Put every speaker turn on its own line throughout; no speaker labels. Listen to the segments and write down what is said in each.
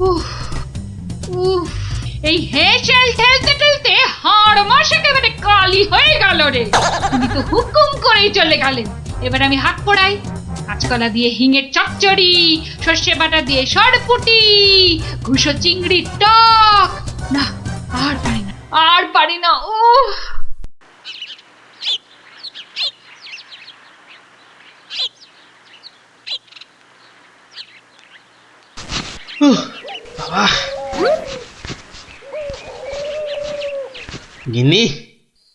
উফ উফ, এই হেঁচেল ঠেলতে ঠেলতে হাড় মাস একেবারে কালি হয়ে গেল রে। তুমি তো হুকুম করেই চলে গেলেন। এবার আমি হাত পড়াই। কাঁচকলা দিয়ে হিঙের চচ্চড়ি, সর্ষে বাটা দিয়ে সরপুটি, ঘুষো চিংড়ির টক। না, আর পারি না, আর পারি না। উফ।
বাবা গিন্নি,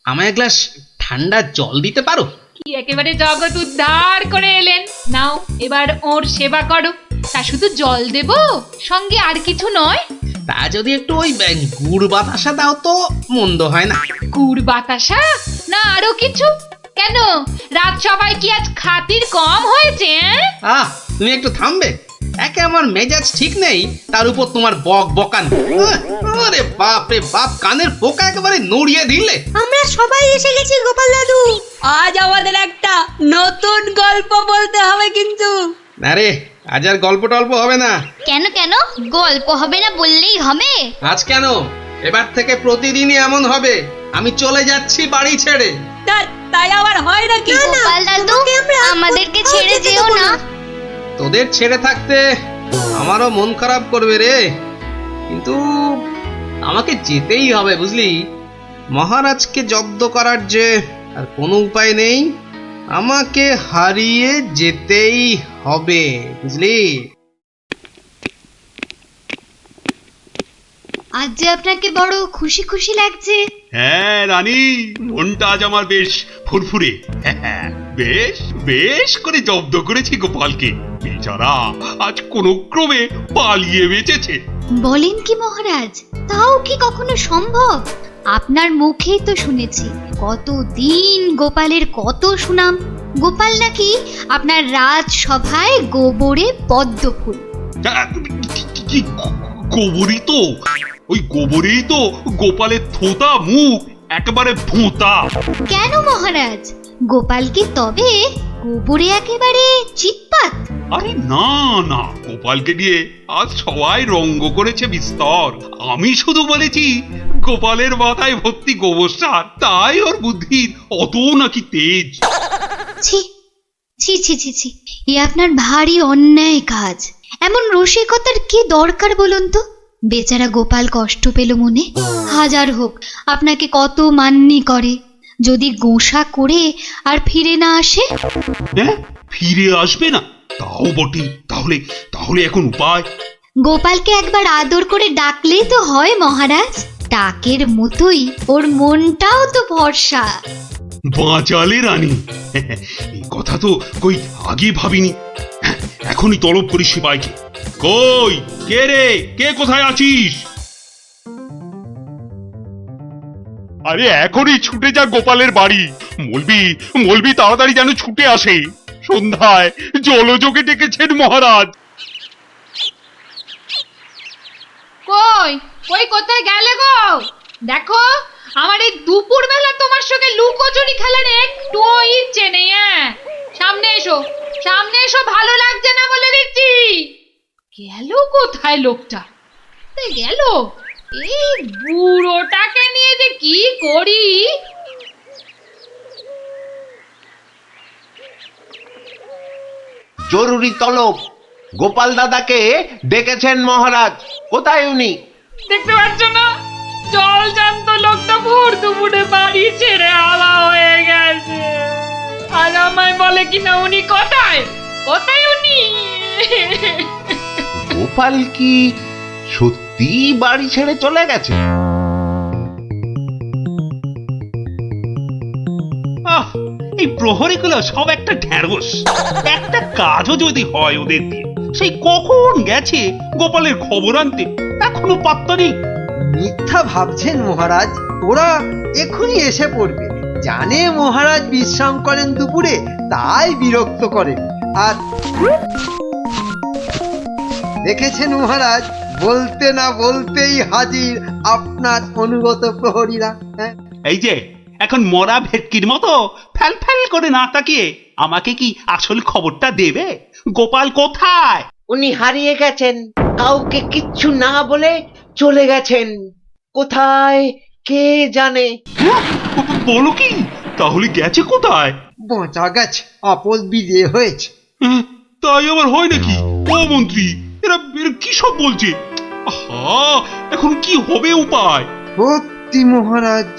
আমায় এক গ্লাস ঠান্ডা জল দিতে পারো?
কি একেবারে জগৎ উদ্ধার করে এলেন। নাও এবার ওর সেবা করো। তা শুধু জল দেব, সঙ্গে আর কিছু নয়?
তা যদি একটু ওই গুড় বাতাসা দাও তো মন্দ হয় না।
গুড় বাতাসা না আরো কিছু? কেন, রাত সবাই কি আজ খাতির কম হয়েছে?
তুমি একটু থামবে? একে আমার মেজাজ ঠিক নেই, তার উপর তোমার বক বকান। আরে বাপ রে বাপ, কানের পোকা একেবারে নড়িয়ে দিলে।
আমরা সবাই এসে গেছি গোপাল দাদু। আজ আমাদের একটা নতুন গল্প বলতে হবে কিন্তু।
আরে আজ আর গল্প টল্প হবে না।
কেন কেন গল্প হবে না বললেই হবে?
আজ কেন, এবার থেকে প্রতিদিনই এমন হবে। আমি চলে যাচ্ছি বাড়ি ছেড়ে।
তাই আবার হয় নাকি?
গোপাল দাদু, আমাদেরকে ছেড়ে যেও না।
তোদের ছেড়ে থাকতে আমারও মন খারাপ করবে রে, কিন্তু আমাকে যেতেই হবে বুঝলি। মহারাজকে জব্দ করার যে আর কোনো উপায় নেই, আমাকে হারিয়ে যেতেই হবে বুঝলি।
আজ যে আপনাকে বড় খুশি খুশি লাগছে।
হ্যাঁ রানী, মনটা আজ আমার বেশ ফুরফুরে। হ্যাঁ, বেশ বেশ করে জব্দ করেছি গোপালকে। বেচারা আজ কোনো ক্রমে পালিয়ে বেঁচেছে।
বলেন কি মহারাজ, তাও কি কখনো সম্ভব? আপনার মুখেই তো শুনেছি কতদিন গোপালের কত সুনাম। গোপাল নাকি আপনার রাজসভায় গোবরে পদ্ম ফুল।
কি গোবরই তো, ওই গোবরেই তো গোপালের থোতা মুখ একেবারে ভোঁতা।
কেন মহারাজ, গোপাল কি তবে গোবরে একেবারে চিৎপাত?
আরে না না, গোপালকে দিয়ে আজ সবাই রঙ্গ করেছে বিস্তর। আমি শুধু বলেছি গোপালের মাথায় ভর্তি গোবর সার, তাই ওর বুদ্ধির অত নাকি তেজ।
ছি ছি ছি ছি ছি, এ আপনার ভারী অন্যায় কাজ। এমন রসিকতার কি দরকার বলুন তো? বেচারা গোপাল কষ্ট পেল মনে। হাজার হোক আপনাকে কত মান্যি করে, যদি গোসা করে আর ফিরে না আসে।
হ্যাঁ, ফিরে আসবে না? তাও বটে। তাহলে তাহলে এখন উপায়?
গোপালকে একবার আদর করে ডাকলেই তো হয় মহারাজ। ডাকের মতোই ওর মনটাও তো ভরসা।
বাঁচালে রানী, এই কথা তো কই আগে ভাবিনি। এখনই তলব করি সিপাইকে। কই কে রে, কে কোথায় আছিস? আরে এখনই ছুটে যা গোপালের বাড়ি। বলবি বলবি তাড়াতাড়ি যেন ছুটে আসে। সন্ধ্যায় জলযোগে ডেকেছেন মহারাজ।
কই কই কোথায় গেলে গো? দেখো, আমার এই দুপুর বেলা তোমার সঙ্গে লুকোচুরি খেলার একটুও ইচ্ছে নেই। সামনে এসো, সামনে এসো, ভালো লাগছে না বলে দিচ্ছি। গেল কোথায় লোকটা? গেল, এই বুড়োটাকে নিয়ে যে কি করি।
জরুরি তলব, গোপাল দাদাকে ডেকেছেন মহারাজ। কোথায় উনি?
দেখতে পাচ্ছ না, জল জান্ত লোকটা ভোর দুপুরে বাড়ি ছেড়ে আলা হয়ে গেছে। আর আমায় বলে কিনা উনি কোথায়, কোথায় উনি?
গোপাল কি সত্যি বাড়ি ছেড়ে চলে গেছে?
এই প্রহরীগুলো সব একটা ঢ্যাঁড়স। একটা কাজও যদি হয় ওদের দিয়ে, সেই কখন গেছে গোপালের খবর আনতে, এখনো পাত্তা নেই।
মিথ্যা ভাবছেন মহারাজ, ওরা এখনই এসে পড়বে। জানে মহারাজ বিশ্রাম করেন দুপুরে, তাই বিরক্ত করেন। আর দেখেছেন মহারাজ, বলতে না বলতেই হাজির আপনার অনুগত প্রহরীরা।
এই যে এখন মরা ভেটকির মতো ফ্যাল ফ্যাল করে না তাকিয়ে আমাকে কি আসল খবরটা দেবে? গোপাল কোথায়?
উনি হারিয়ে গেছেন। কাউকে কিচ্ছু না বলে চলে গেছেন। কোথায় কে জানে?
বলো কি? তাহলে গেছে কোথায়?
বাঁচা গেছে, আপদ বিদে হয়েছে।
হ্যাঁ, তাই আবার হয় নাকি? ও মন্ত্রী, এরা এরা কি সব বলছে? আহা, এখন কি হবে উপায়?
সত্যি মহারাজ,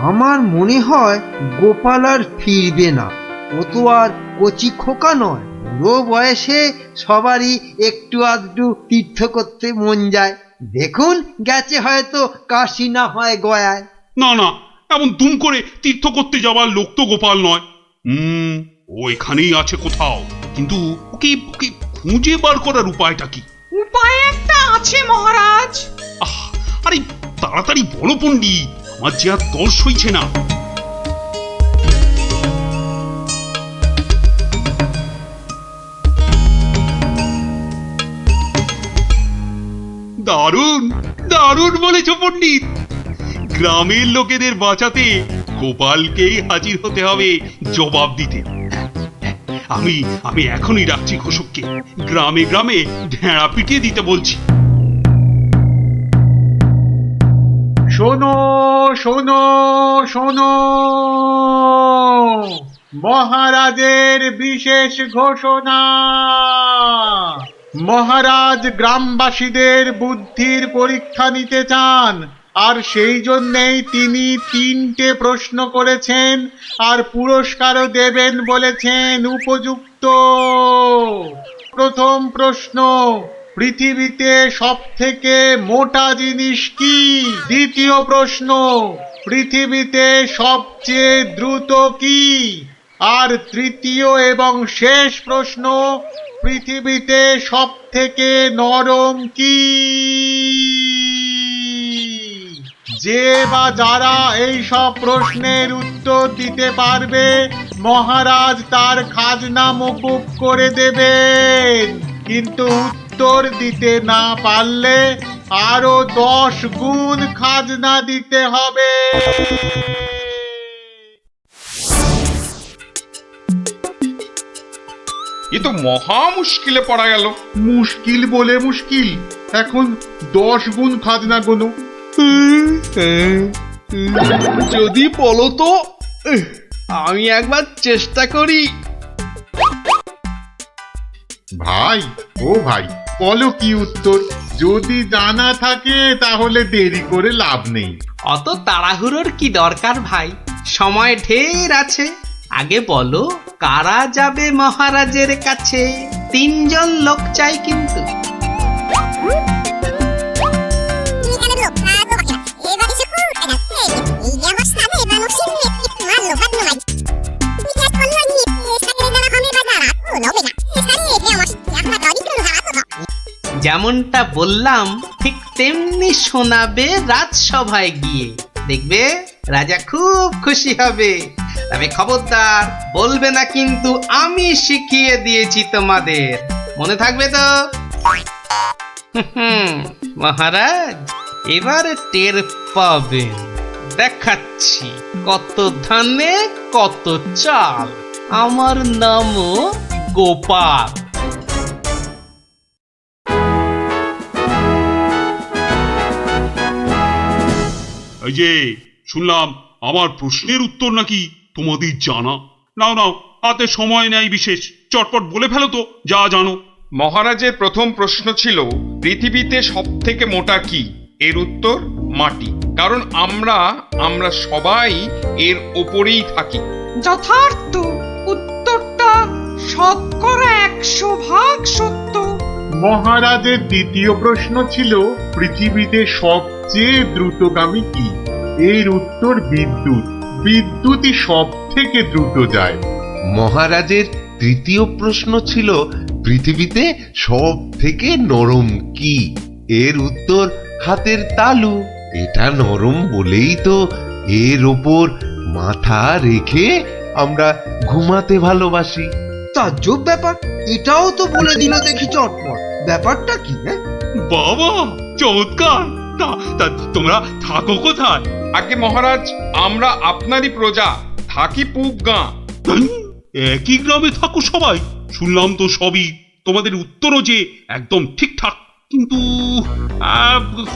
আমার মনে হয় গোপাল আর ফিরবে না। ও তো আর কচি খোকা নয়, বুড়ো বয়সে সবারই একটু আধটু তীর্থ করতে মন যায়। দেখুন, গেছে হয়তো কাশি না হয় গয়ায়।
না না, এমন দুম করে তীর্থ করতে যাওয়ার লোক তো গোপাল নয়। ও এখানেই আছে কোথাও, কিন্তু ওকে ওকে খুঁজে বার করার উপায়টা কি?
উপায় একটা আছে মহারাজ।
আরে তাড়াতাড়ি বলো পণ্ডিত, আমার যে আর তর সইছে না। দারুণ দারুণ বলেছ পণ্ডিত। গ্রামের লোকেদের বাঁচাতে গোপালকেই হাজির হতে হবে জবাব দিতে। আমি আমি এখনই রাখছি ঘোষককে, গ্রামে গ্রামে ঢেঁড়া পিটিয়ে দিতে বলছি।
শোনো শোনো শোনো, মহারাজের বিশেষ ঘোষণা। মহারাজ গ্রামবাসীদের বুদ্ধির পরীক্ষা নিতে চান, আর সেই জন্যেই তিনি 3টে প্রশ্ন করেছেন, আর পুরস্কারও দেবেন বলেছেন উপযুক্ত। প্রথম প্রশ্ন, পৃথিবীতে সবথেকে মোটা জিনিস কি? দ্বিতীয় প্রশ্ন, পৃথিবীতে সবচেয়ে দ্রুত কি? আর তৃতীয় এবং শেষ প্রশ্ন, পৃথিবীতে সবথেকে নরম কি? যে বা যারা এই সব প্রশ্নের উত্তর দিতে পারবে, মহারাজ তার খাজনা মকুব করে দেবেন। কিন্তু উত্তর দিতে না পারলে আরো 10 গুণ খাজনা দিতে হবে।
এ তো মহা মুশকিলে পড়া গেল।
মুশকিল বলে মুশকিল, এখন 10 গুণ খাজনা গোনো।
যদি বলো তো, আমি একবার চেষ্টা করি।
ভাই, ও ভাই, বলো কি উত্তর? যদি জানা থাকে তাহলে দেরি করে লাভ নেই।
অত তাড়াহুড়োর কি দরকার ভাই, সময় ঢের আছে। আগে বলো, কারা যাবে মহারাজের কাছে? 3 জন লোক চাই কিন্তু। যেমনটা বললাম ঠিক তেমনি শোনাবে রাজসভায় গিয়ে, দেখবে রাজা খুব খুশি হবে। তবে খবরদার বলবে না কিন্তু আমি শিখিয়ে দিয়েছি তোমাদের, মনে থাকবে তো? মহারাজ এবারে টের পাবেন, দেখাচ্ছি কত ধানে কত চাল। আমার নামও গোপাল।
এই যে শুনলাম আমার প্রশ্নের উত্তর নাকি তোমাদের জানা। নাও নাও, হাতে সময় নেই বিশেষ, চটপট বলে ফেলো তো যা জানো।
মহারাজের প্রথম প্রশ্ন ছিল, পৃথিবীতে সব থেকে মোটা কি? এর উত্তর মাটি, কারণ আমরা সবাই এর ওপরেই থাকি।
যথার্থ, উত্তরটা শতকরা 100% সত্য।
মহারাজের দ্বিতীয় প্রশ্ন ছিল, পৃথিবীতে সবচেয়ে দ্রুতগামী কি? এর উত্তর বিদ্যুৎ। বিদ্যুৎই সব থেকে দ্রুত যায়।
মহারাজের তৃতীয় প্রশ্ন ছিল, পৃথিবীতে সব থেকে নরম কি? এর উত্তর হাতের তালু। এটা নরম বলেই তো এর ওপর মাথা রেখে আমরা ঘুমাতে ভালোবাসি।
তাজ্জব ব্যাপার, এটাও তো বলে দিল দেখি চটপট। ব্যাপারটা কি?
বাবা চমৎকার। তা তোমরা থাকো কোথায়?
আগে মহারাজ, আমরা আপনারই প্রজা, থাকি পুব গাঁ।
একই গ্রামে থাকো সবাই? শুনলাম তো সবই, তোমাদের উত্তরও যে একদম ঠিকঠাক। কিন্তু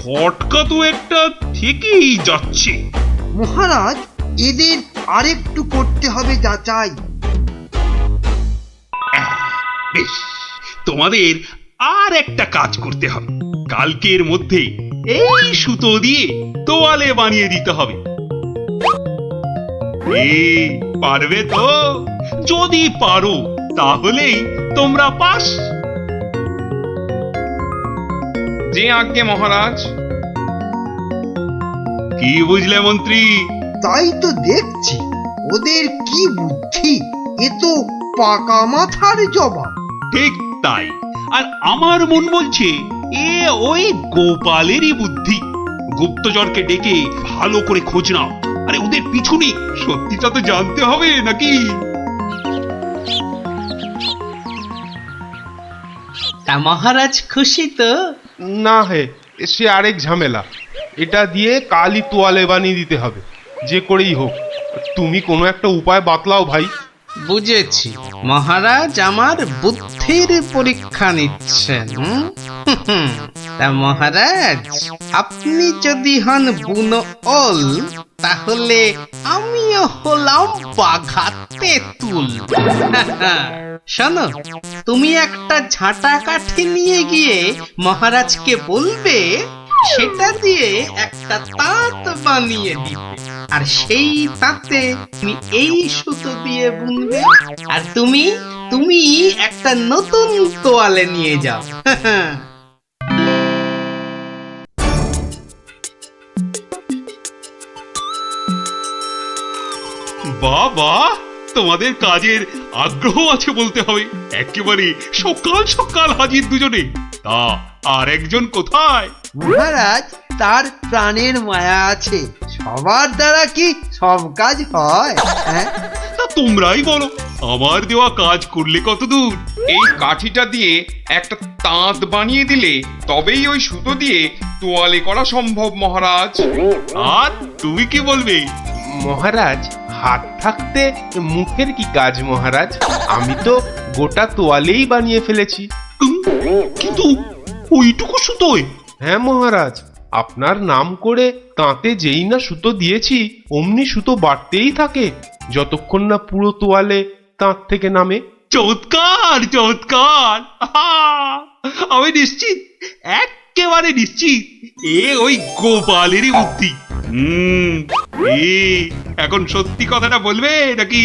খটকা তো একটা থেকেই যাচ্ছে।
মহারাজ, এদের আরেকটু করতে হবে যাচাই।
বেশ, তোমাদের আর একটা কাজ করতে হবে। কালকের মধ্যে এই সুতো দিয়ে তোয়ালে বানিয়ে দিতে হবে। পারবে তো? যদি পারো তাহলেই তোমরা পাস।
যে আজ্ঞে মহারাজ।
কি বুঝলে মন্ত্রী?
তাই তো দেখছি, ওদের কি বুদ্ধি! এ তো পাকা মাথার জবাব।
ঠিক তাই। আর আমার মন বলছে এ ওই গোপালেরই বুদ্ধি। গুপ্তচরকে ডেকে ভালো করে খোঁজ নাও। আরে ওদের পিছনে সত্যিটা তো জানতে হবে নাকি?
তা মহারাজ খুশি তো?
না হে, সে আরেক ঝামেলা। এটা দিয়ে কালই তোয়ালে বানিয়ে দিতে হবে, যে করেই হোক। তুমি কোনো একটা উপায় বাতলাও ভাই।
বুঝেছি, মহারাজ আমার বুদ্ধির পরীক্ষা নিচ্ছেন। তা মহারাজ, আপনি যদি হন বুনো ওল, তাহলে আমিও হলাম বাঘা তেঁতুল। শোনো, তুমি একটা ঝাঁটা কাঠি নিয়ে গিয়ে মহারাজকে বলবে সেটা দিয়ে একটা তাঁত বানিয়ে দিতে, আর সেই তাঁতে তুমি এই সুতো দিয়ে বুনবে, আর তুমি একটা নতুন তোয়ালে নিয়ে যাও।
বাবা, তোমাদের কাজের আগ্রহ আছে বলতে হবে। একেবারে সকাল সকাল হাজির দুজনে। তা আর একজন কোথায়?
মহারাজ, তার প্রাণের মায়া আছে, সবার দ্বারা কি সব কাজ হয়? হ্যাঁ,
তা তোমরাই বলো, আমার দেওয়া কাজ করলে কত দূর?
এই কাঠিটা দিয়ে একটা তাঁত বানিয়ে দিলে তবেই ওই সুতো দিয়ে তোয়ালে করা সম্ভব মহারাজ।
আর তুমি কি বলবে?
মহারাজ, হাত থাকতে মুখের কি কাজ মহারাজ? আমি তো গোটা তোয়ালেই বানিয়ে ফেলেছি।
কিন্তু ওইটুকু সুতোয়?
হ্যাঁ মহারাজ, আপনার নাম করে তাঁতে যেই না সুতো দিয়েছি অমনি সুতো বাড়তেই থাকে, যতক্ষণ না পুরো তোয়ালে তাঁত থেকে নামে।
চমৎকার চমৎকার! আমি নিশ্চিত, একেবারে নিশ্চিত এ ওই গোপালেরই বুদ্ধি। এখন সত্যি কথাটা বলবে নাকি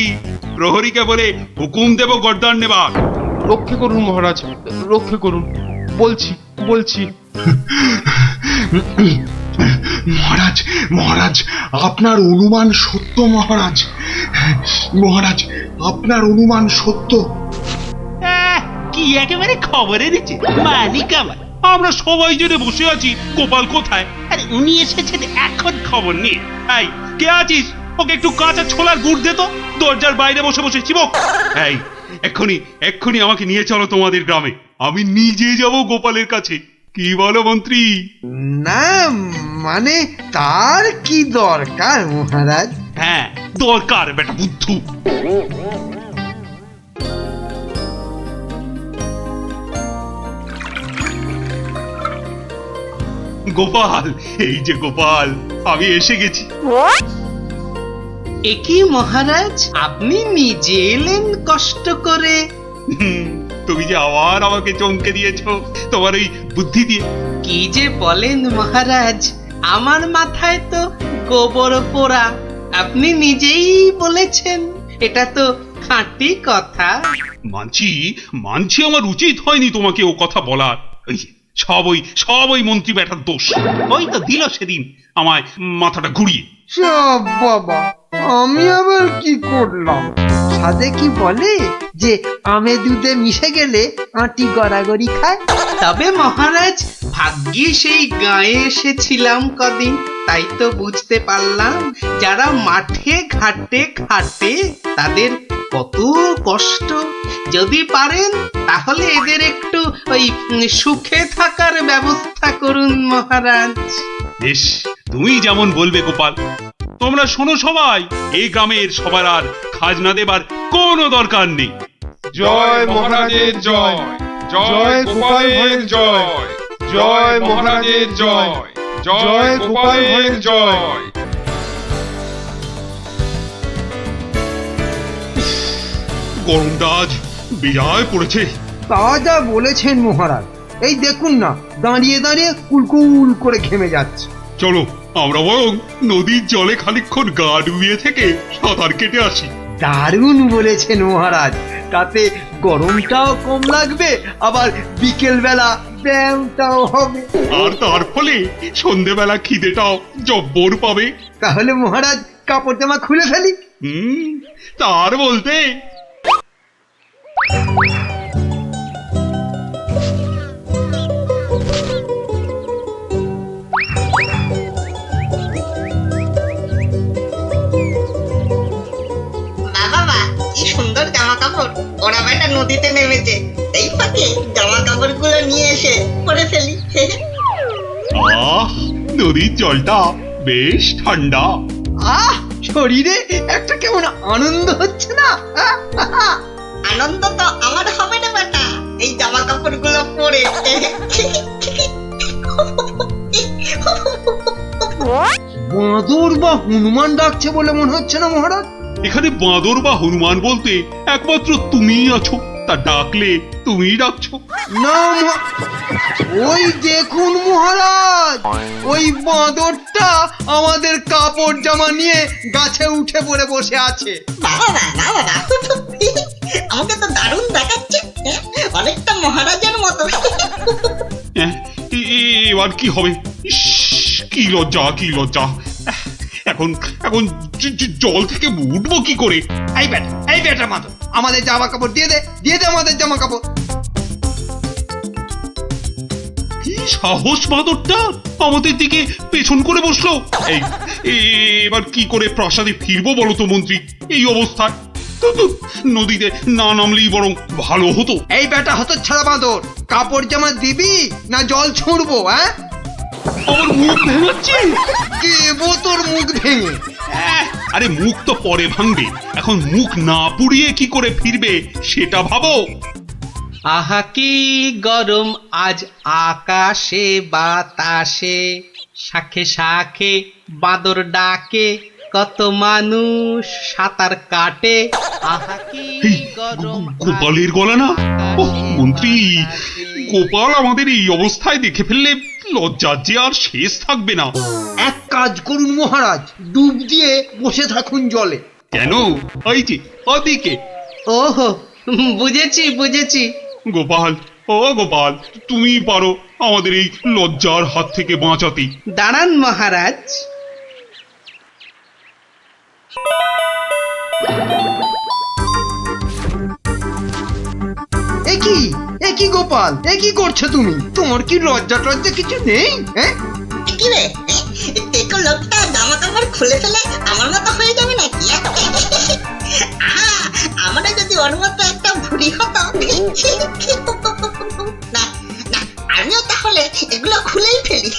প্রহরীকে বলে হুকুম দেব গর্দান নেবার?
রক্ষে করুন মহারাজ, রক্ষে করুন। বলছি বলছি।
মহারাজ, মহারাজ, আপনার অনুমান সত্য মহারাজ। মহারাজ, আপনার অনুমান সত্য।
কি একেবারে খবরে দিচ্ছে মালিক আমার। আমরা সবাই জেনে বসে আছি গোপাল কোথায়, আরে উনি এসেছেন এখন খবর নিয়ে। এই কে আছিস? ওকে একটু কাঁচা ছোলার গুড় দে তো, দরজার বাইরে বসে বসে চিবক। এই এক্ষুনি আমাকে নিয়ে চলো তোমাদের গ্রামে, আমি নিজে যাব গোপালের কাছে। কি বলো মন্ত্রী?
না মানে, তার কি দরকার মহারাজ?
হ্যাঁ দরকার বেটা বুদ্ধু। গোপাল, এই যে গোপাল, আমি এসে গেছি।
একই মহারাজ, আপনি নিজে এলেন কষ্ট করে?
তুমি যে আবার আমাকে চমকে দিয়েছো তোমার ওই বুদ্ধি দিয়ে।
কি যে বলেন মহারাজ, আমার মাথায় তো গোবর পোড়া। আপনি নিজেই বলেছেন, এটা তো খাঁটি কথা।
মানছি আমার উচিত হয়নি তোমাকে ও কথা বলার। সব ওই মন্ত্রী ব্যাটার দোষ। ওই তো দিল সেদিন আমায় মাথাটা ঘুরিয়ে।
সব বাবা, আমি আবার কি করলাম? সাধে কি বলে যে আমে দুধে মিশে গেলে আঁটি গড়াগড়ি খায়।
তবে মহারাজ, ভাগ্যে সেই গায়ে এসেছিলাম কদিন, তাই তো বুঝতে পারলাম যারা মাঠে ঘাটে খাটে তাদের কত কষ্ট। যদি পারেন তাহলে এদের একটু ওই সুখে থাকার ব্যবস্থা করুন মহারাজ।
বেশ, তুমি যেমন বলবে গোপাল। তোমরা শোনো সবাই, এই গ্রামের সবার আর খাজনা দেবার কোনো দরকার নেই।
জয় মহারাজের জয়, জয় গোপাল ভাঁড়ের জয়, জয় মহারাজের জয়,
জয় গোপালের জয়।
গরমটা আজ বেজায় পড়েছে।
তা যা বলেছেন মহারাজ, এই দেখুন না দাঁড়িয়ে দাঁড়িয়ে কুলকুল করে ঘেমে যাচ্ছে।
চলো আমরা বরং নদীর জলে খানিকক্ষণ গা ডুবিয়ে থেকে সাঁতার কেটে আসি।
দারুণ বলেছেন মহারাজ, তাতে গরমটাও কম লাগবে, আবার বিকেল বেলা ব্যায়ামটাও হবে।
আর তার ফলে সন্ধেবেলা খিদেটাও জব্বর পাবে।
তাহলে মহারাজ কাপড় জামা খুলে ফেলি।
তার বলতে
বাবা, কি সুন্দর জামা কাপড়। ওরা বেটা নদীতে নেমেছে, এই ফাঁকে জামা কাপড় গুলো নিয়ে এসে পরে ফেলি।
আহ, নদীর জলটা বেশ ঠান্ডা।
আহ, শরীরে একটা কেমন আনন্দ হচ্ছে না?
আনন্দ তো আমার হবে না বেটা, এই জামা কাপড় গুলো পরে।
বাঁদর বা হনুমান ডাকছে বলে মনে হচ্ছে না মহারাজ?
এখানে বাঁদর বা হনুমান বলতে একমাত্র তুমিই আছো, তা ডাকলে তুমিই ডাকছো।
না ওই দেখুন মহারাজ, ওই বাঁদরটা আমাদের কাপড় জামা নিয়ে গাছে উঠে পড়ে বসে আছে।
আমাকে তো দারুণ দেখাচ্ছে, অনেকটা মহারাজের মতো।
এবার কি হবে? ইস, কি লজ্জা, কি লজ্জা। এখন এখন জল থেকে উঠবো কি করে?
এই বেটা মাদর, আমাদের জামা কাপড় দিয়ে দে আমাদের জামা কাপড়।
কি সাহস বাঁদরটা আমাদের দিকে পেছন করে বসলো। এবার কি করে প্রাসাদে ফিরবো বলো তো মন্ত্রী, এই অবস্থায়? নদীতে না নামলেই বরং ভালো হতো।
এই বেটা হতচ্ছাড়া বাঁদর, কাপড় জামা দিবি না জল ছুঁড়বো? হ্যাঁ,
আমার মুখ ভেঙাচ্ছে।
কে তোর মুখ ভেঙে?
আরে মুখ তো পরে ভাঙবে, এখন মুখ না পুড়িয়ে কি করে ফিরবে সেটা ভাবো।
আহা কি গরম আজ আকাশে বাতাসে, শাখে শাখে বাদর ডাকে, কত মানুষ সাঁতার কাটে। আহা কি গরম।
গোপালের গলা না? ওহ মন্ত্রী, গোপাল আমাদের এই অবস্থায় দেখে ফেললে লজ্জার যে আর শেষ থাকবে না।
এক কাজ করুন মহারাজ, ডুব দিয়ে বসে থাকুন জলে।
কেন? ওই যে ওদিকে।
ওহো, বুঝেছি বুঝেছি।
গোপাল, ও গোপাল, তুমি পারো আমাদের এই লজ্জার হাত থেকে বাঁচাতে।
দাঁড়ান মহারাজ।
একি গোপাল, কি করছো তুমি? তোমার কি লজ্জা টজ্জা কিছু নেই? হ্যাঁ,
কি রে, টেকো লোকটা জামা কাপড় খুলে ফেলে আমার মতো হয়ে যাবে নাকি? আমরা যদি ওর মতো একটা ভুড়ি হতো। না না, আমিও তাহলে এগুলো খুলেই ফেলি।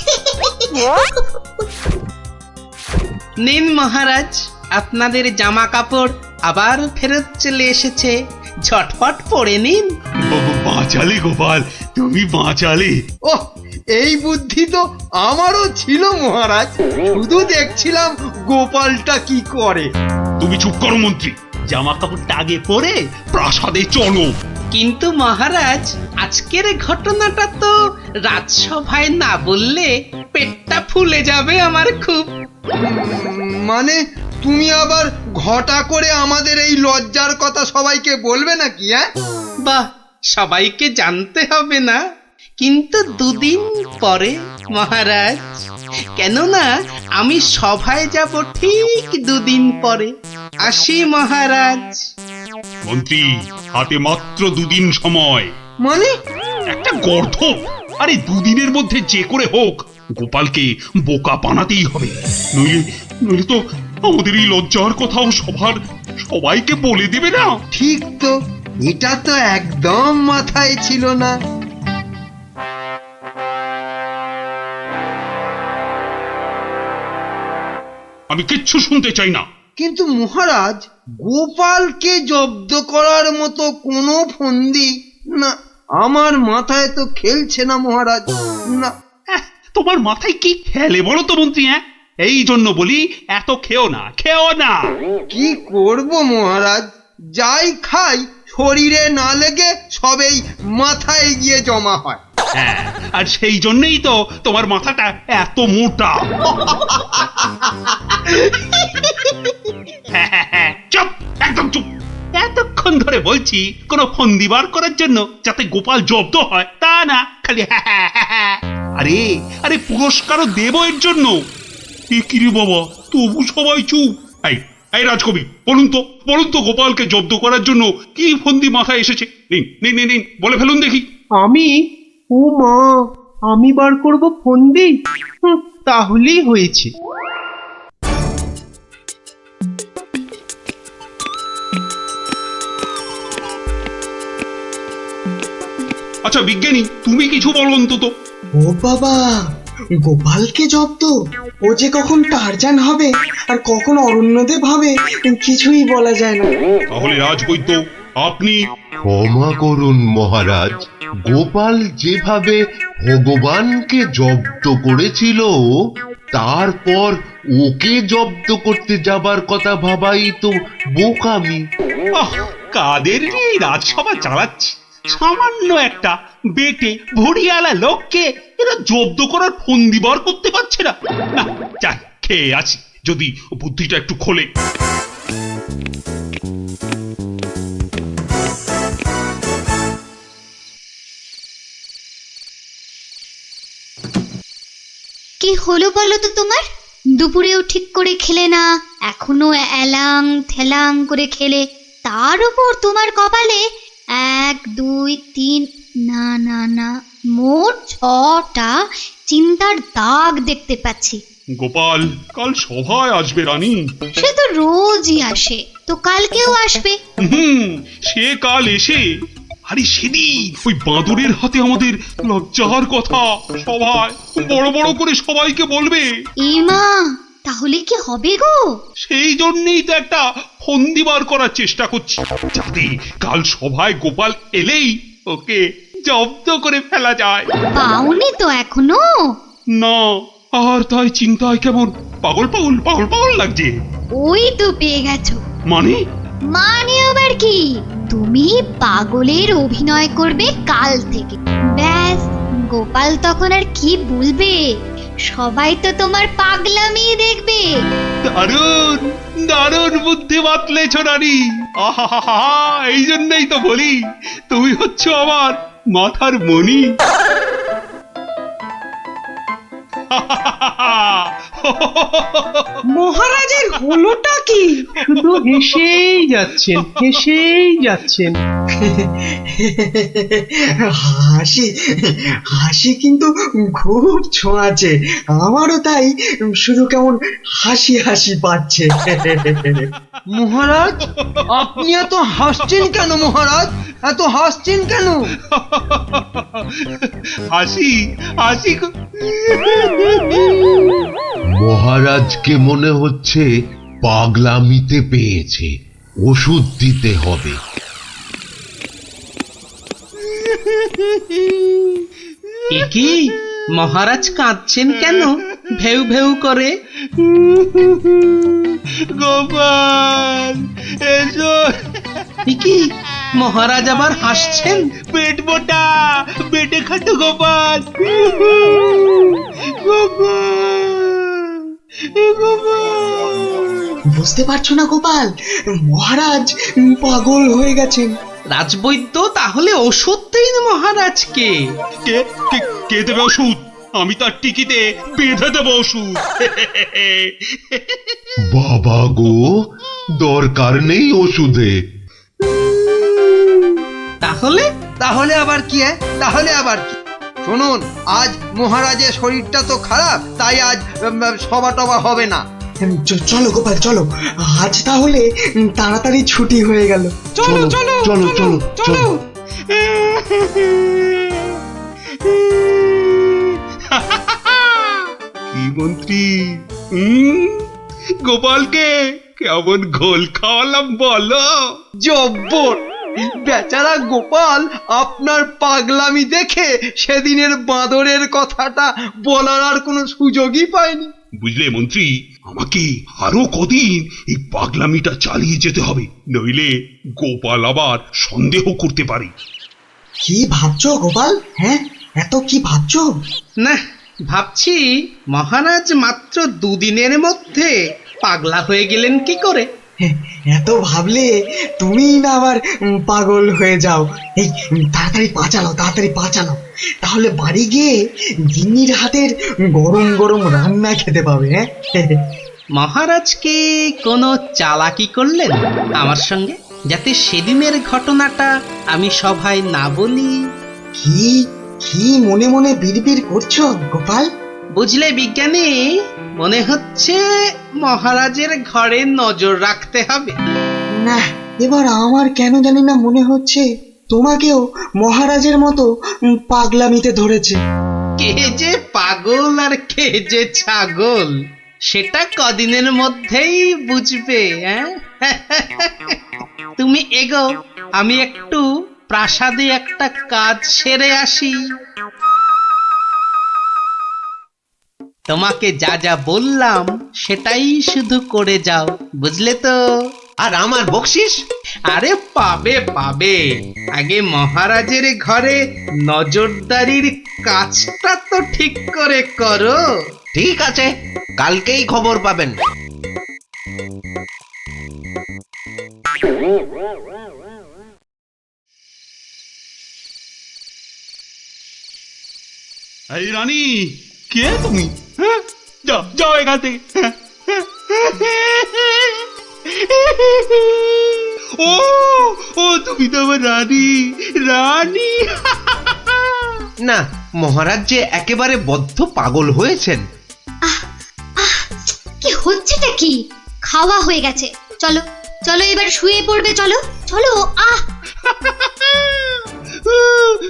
নিন মহারাজ, আপনাদের জামা কাপড় আবার ফেরত চলে এসেছে, ঝটপট পরে নিন।
বাঁচালে গোপাল, তুমি বাঁচালে।
ওহ, এই বুদ্ধি তো আমারও ছিল মহারাজ, শুধু দেখছিলাম গোপালটা কি করে।
তুমি চুপ করো মন্ত্রী, জামা কাপড়টা আগে পরে প্রাসাদে চলো।
কিন্তু মহারাজ, আজকের ঘটনাটা তো রাজসভায় না বললে পেটটা ফুলে যাবে আমার খুব।
মানে তুমি আবার ঘটা করে আমাদের এই লজ্জার কথা সবাইকে বলবে নাকি? হ্যাঁ,
বাহ, সবাইকে জানতে হবে না, কিন্তু দুদিন পরে মহারাজ। কেননা আমি সভায় যাব ঠিক দুদিন পরে। আসি মহারাজ।
মন্ত্রী, হাতে মাত্র দুদিন সময়।
মানে?
একটা গর্ধপ। আরে দুদিনের মধ্যে যে করে হোক গোপালকে বোকা বানাতেই হবে, নইলে তো আমাদের এই লজ্জার কথাও সবাইকে বলে দেবে না।
ঠিক তো, এটা তো একদম মাথায় ছিল না।
আমি কিচ্ছু শুনতে চাই না।
কিন্তু মহারাজ, গোপালকে জব্দ করার মতো কোনো ফন্দি না আমার মাথায় তো খেলছে না মহারাজ। না,
তোমার মাথায় কি খেলে বলো তো মন্ত্রী? এই জন্য বলি এত খেও না, খেও না।
কি করব মহারাজ, যাই খাই শরীরে না লেগে সবেই মাথায় গিয়ে জমা হয়।
হ্যাঁ, আর সেই জন্যই তো তোমার মাথাটা এত মোটা। চুপ, একদম চুপ। এতক্ষণ ধরে বলছি কোনো ফন্দি বার করার জন্য যাতে গোপাল জব্দ হয়, তা না খালি আরে আরে পুরস্কারও দেব এর জন্য। কি রে বাবা, তবু সবাই চুপ। এই রাজকবি, বলুন তো গোপালকে জব্দ করার জন্য কি ফন্দি মাথায় এসেছে? নিন নিন নিন নিন, বলে ফেলুন দেখি।
ও মা, আমি বার করব ফন্দি? তাহলেই হয়েছে।
আচ্ছা বিজ্ঞানী, তুমি কিছু বলো অন্তত।
ও বাবা, গোপালকে জব্দ? ও যে কখন টারজান হবে আর কখন অরণ্যদেব হবে কিছুই বলা যায় না।
তাহলে রাজবৈদ্য, আপনি।
ক্ষমা করুন মহারাজ, গোপাল যেভাবে ভগবানকে জব্দ করেছিল তারপর ওকে জব্দ করতে যাবার কথা ভাবাই তো বোকামি।
কাদের এই রাজসভা চালাচ্ছি? সামান্য একটা বেটে ভড়িয়ালা লোককে এরা জব্দ করার ফন্দি বার করতে পারছে না। যাই, খেয়ে আছি, যদি বুদ্ধিটা একটু খোলে।
কি হলো বলো তো তোমার? দুপুরেও ঠিক করে খেলে না, এখনো এলাং থেলাং করে খেলে, তার উপর তোমার কপালে 1 2 3 না না না মোট 6টা চিন্তার দাগ দেখতে পাচ্ছি।
গোপাল কাল সভায় আসবে রানী।
সে তো রোজই আসে, তো কালকেও আসবে।
সে কাল এসে আরে সেদিন ওই বাঁদরের হাতে আমাদের লজ্জার কথা সভায় বড় বড় করে সবাইকে বলবে।
ইমা, তাহলে কি হবে গো?
সেই জন্যই তো একটা ফন্দি বার করার চেষ্টা করছি, যাতে কাল সভায় গোপাল এলেই ওকে জব্দ করে ফেলা যায়।
পাওনি তো এখনো?
না, আর তাই চিন্তায় কেমন পাগল পাগল পাগল পাগল লাগছে।
ওই তো পেয়ে গেছো।
মানে
আবার কি? তুমি পাগলের অভিনয় করবে কাল থেকে, ব্যাস। গোপাল তখন আর কি বলবে, সবাই তো তোমার পাগলামি দেখবে।
দারুণ দারুণ বুদ্ধি বাতলেছ রানী। আহা, এই জন্যই তো বলি তুমি হচ্ছ আমার মাথার মণি।
মহারাজের হলোটা কি?
শুধু হেসেই যাচ্ছেন।
হাসি কিন্তু খুব ছোঁয়াছে, আমারও তাই শুধু কেমন হাসি হাসি পাচ্ছে।
মহারাজ, আপনি এত হাসছেন কেন? মহারাজ, এত হাসছেন কেন?
হাসি
মহারাজকে মনে হচ্ছে পাগলামিতে পেয়েছে, ওষুধ দিতে হবে।
কি মহারাজ কাঁদছেন কেন ভেউ ভেউ করে?
গোপাল এসো।
কি মহারাজ আবার হাসছেন?
পেট মোটা পেটে খাটো গোপাল।
বুঝতে পারছো না গোপাল, মহারাজ পাগল হয়ে গেছেন।
রাজবৈদ্য, তাহলে ওষুধ দিন মহারাজকে।
কে দেবে ওষুধ? আমি তার টিকিতে বেঁধে দেবো ওষুধ।
বাবা গো, দরকার নেই ওষুধে।
তাহলে আবার কি? তাহলে আবার কি? শুনুন, আজ মহারাজের শরীরটা তো খারাপ, তাই আজ সভা টভা হবে না।
চলো গোপাল, চলো আজ তাহলে তাড়াতাড়ি ছুটি হয়ে গেল।
চলো চলো চলো চলো চলো।
কি মন্ত্রী, গোপালকে কেমন ঘোল খাওয়ালাম বলো?
জব্বর বেচারা গোপাল আপনার পাগলামি দেখে সেদিনের বাঁদরের কথাটা বলার আর কোনো সুযোগই পায়নি।
বুঝলে মন্ত্রী, আমাকে আরো কদিন এই পাগলামিটা চালিয়ে যেতে হবে, নইলে গোপাল আবার সন্দেহ করতে পারে।
কি ভাবছো গোপাল? হ্যাঁ, এত কি ভাবছো?
না, ভাবছি মহারাজ মাত্র দুদিনের মধ্যে পাগলা হয়ে গেলেন কি করে।
এত ভাবলে তুমি না আবার পাগল হয়ে যাও। এই তাড়াতাড়ি পা চালাও, তাহলে বাড়ি গিয়ে গিন্নির হাতের গরম গরম রান্না খেতে পাবে। হ্যাঁ,
মহারাজ কি কোনো চালাকি করলেন আমার সঙ্গে, যাতে সেদিনের ঘটনাটা আমি সভায় না বলি?
কি কি মনে মনে বিড়বিড় করছো গোপাল?
বুঝলে বিজ্ঞানী, মনে হচ্ছে মহারাজের ঘরে নজর রাখতে হবে।
না, এবার আমার কেন জানি না মনে হচ্ছে তোমাকেও মহারাজের মতো পাগলামিতে ধরেছে।
কে যে পাগল আর কে যে ছাগল সেটা কদিনের মধ্যেই বুঝবে। তুমি এগো, আমি একটু প্রাসাদে একটা কাজ সেরে আসি। তোমাকে যা যা বললাম সেটাই শুধু করে যাও, বুঝলে তো?
আর আমার বকশিস?
আরে পাবে পাবে, আগে মহারাজের ঘরে নজরদারির কাজটা তো ঠিক করে করো।
ঠিক আছে, কালকেই খবর পাবেন।
এই রানী, কে তুমি? হ্যাঁ, যাও যাও এখান থেকে। ও ও তুমি তো আমার রানী। রানী
না, মহারাজ যে একেবারে বদ্ধ পাগল হয়েছেন।
কি হচ্ছেটা কি? খাওয়া হয়ে গেছে, চলো চলো এবার শুয়ে পড়বে, চলো চলো।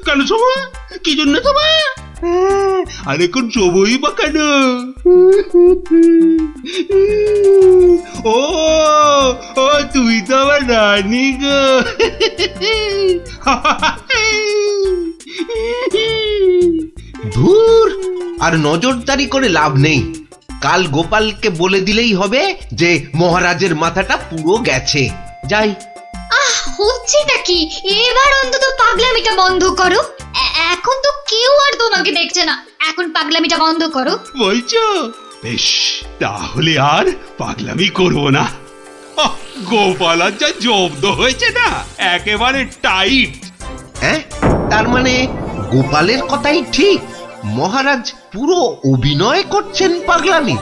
কেন শোভা? কি জন্য শোভা? আর এখন শোভই বা কেন? ও ও তুই তো আমার রানী গো।
ধুর, আর নজরদারি করে লাভ নেই। কাল গোপালকে বলে দিলেই হবে যে মহারাজের মাথাটা পুরো গেছে। যাই।
হচ্ছেটা কি? এবার অন্তত পাগলামিটা বন্ধ করো। এখন তো কেউ আর তোমাকে দেখছে না, এখন পাগলামিটা বন্ধ করো।
বলছো? বেশ, তাহলে আর পাগলামি করবো না। গোপাল আর যা জব্দ হয়েছে না, একেবারে টাইট।
হ্যাঁ, তার মানে গোপালের কথাই ঠিক, মহারাজ পুরো অভিনয় করছেন পাগলামি।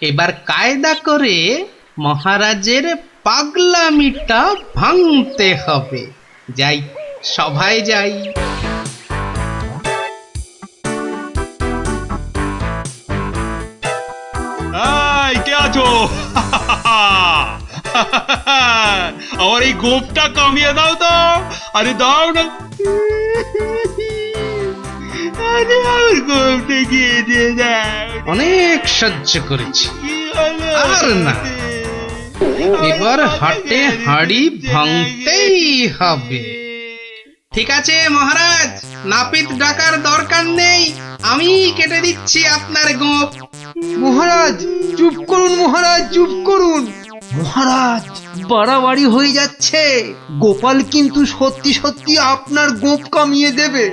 এবার কায়দা করে মহারাজের পাগলামিটা ভাঙতে হবে। যাই, সভায় যাই।
এই, কে আছো? আমার এই গোপটা কামিয়ে দাও তো। আরে দাও না। আরে আমার গোপটা গিয়ে দাও।
অনেক সহ্য করেছি, আর না। এবার হাটে হাড়ি ভাঙতেই হবে। ঠিক আছে মহারাজ, নাপিত ডাকার দরকার নেই, আমি কেটে দিচ্ছি আপনার গোপ।
মহারাজ চুপ করুন, মহারাজ চুপ করুন। মহারাজ, বাড়াবাড়ি হয়ে যাচ্ছে। গোপাল কিন্তু সত্যি সত্যি আপনার গোপ কামিয়ে দেবে।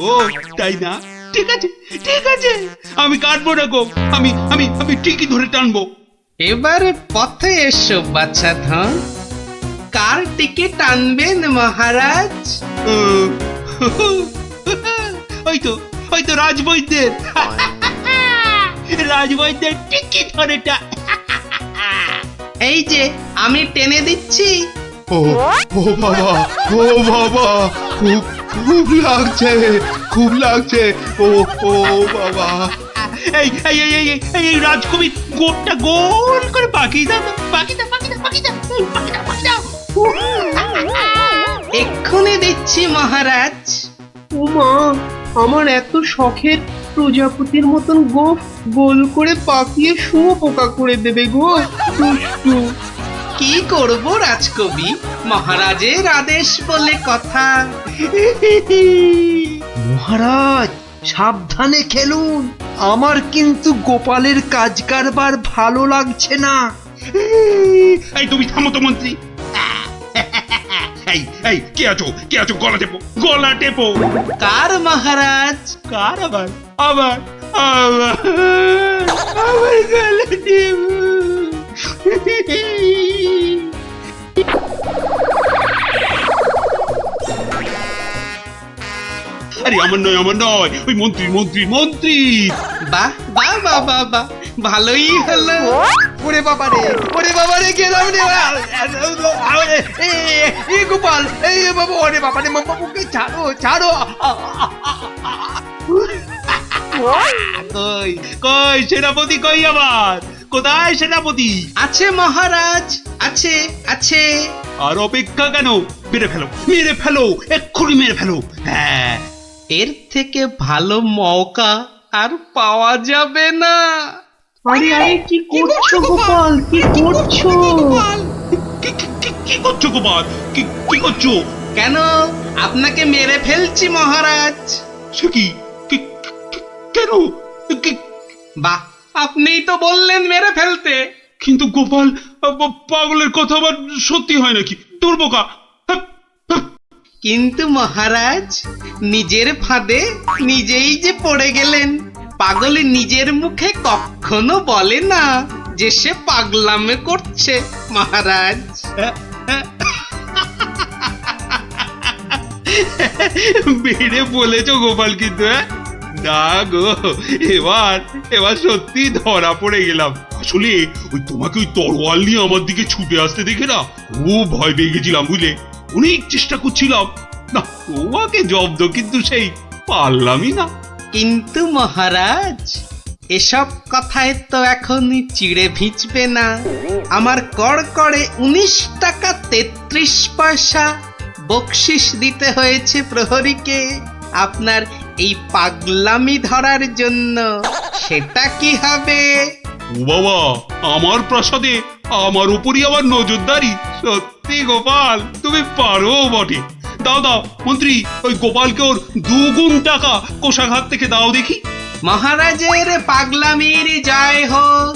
ও তাই না? ঠিক আছে ঠিক আছে, আমি কাটবো না গোপ, আমি আমি আমি ঠিকই ধরে টানবো।
এবার পথে এসো বাচ্চা ধন, কার টিকে টানবেন মহারাজ?
ওই তো রাজবৈদ্যের। রাজবৈদ্যের টিকি ধরে
এই যে আমি টেনে দিচ্ছি।
ও ও বাবা, ও বাবা, খুব খুব লাগছে, খুব লাগছে। ও ও বাবা।
এই এই এই এই এই রাজকবি গোপটা গোল করে পাকিয়ে দাও, পাকিয়ে দাও, পাকিয়ে দাও, পাকিয়ে দাও, পাকিয়ে দাও, পাকিয়ে দাও।
এক্ষুনি দিচ্ছি মহারাজ।
ও মা, আমার এত শখের
প্রজাপতির মতন গোফ গোল করে পাকিয়ে শুঁয়োপোকা করে দেবে গো দুষ্টু।
কি করব রাজকবি, মহারাজের আদেশ বলে কথা।
মহারাজ সাবধানে খেলুন, আমার কিন্তু গোপালের কাজ কারবার ভালো লাগছে না।
এই তুমি থামো তো মন্ত্রী। এই এই কে আছো গলা টেপো গলা টেপো।
কার মহারাজ?
কার আবার আবার আবার আবার গলা টেপো। আরে আমার নয় ওই মন্ত্রী।
বাহ বাহ বাহ বাহ বাহ, ভালোই হলো।
ওরে বাবা রে গেলাম রে। এই গোপাল, এই বাবা, ওরে বাবা রে, বাবুকে ছাড়ো।
কই সেনাপতি কই আবার? কোথায় সেনাপতি?
আছে মহারাজ, আছে।
আর অপেক্ষা কেন? মেরে ফেলো এক্ষুনি মেরে ফেলো। হ্যাঁ,
এর থেকে ভালো মৌকা আর পাওয়া যাবে না।
আরে কি করছো গোপাল, কি করছো?
কি করছো গোপাল? কি করছো?
কেন, আপনাকে মেরে ফেলছি মহারাজ।
সে কি? কেন?
বাহ, আপনিই তো বললেন মেরে ফেলতে।
কিন্তু গোপাল, পাগলের কথা আবার সত্যি হয় নাকি? তোর বোকা।
কিন্তু মহারাজ, নিজের ফাঁদে নিজেই যে পড়ে গেলেন। পাগল নিজের মুখে কখনো বলে না যে সে পাগলামে করছে মহারাজ।
বেড়ে বলেছ গোপাল, কিন্তু না গো, এবার সত্যি ধরা পড়ে গেলাম। আসলে তোমাকে ওই তরোয়াল নিয়ে আমার দিকে ছুটে আসতে দেখে না খুব ভয় পেয়ে গেছিলাম, বুঝলে? অনেক চেষ্টা করছিলাম না তোমাকে জব্দ, কিন্তু সেই পারলামই না।
কিন্তু মহারাজ, এসব কথায় তো এখন চিড়ে ভিজবে না। আমার কড়কড়ে 19 টাকা 33 পয়সা বকশিস দিতে হয়েছে প্রহরীকে আপনার এই পাগলামি ধরার জন্য। সেটা কি হবে?
ও বাবা, আমার প্রাসাদে আমার উপরই আবার নজরদারি? সত্যি গোপাল, তুমি পারো বটে। দাও মন্ত্রী, ওই গোপালকে ওর 2 গুণ টাকা কোষাঘাত থেকে দাও দেখি।
মহারাজের পাগলামির জয় হোক।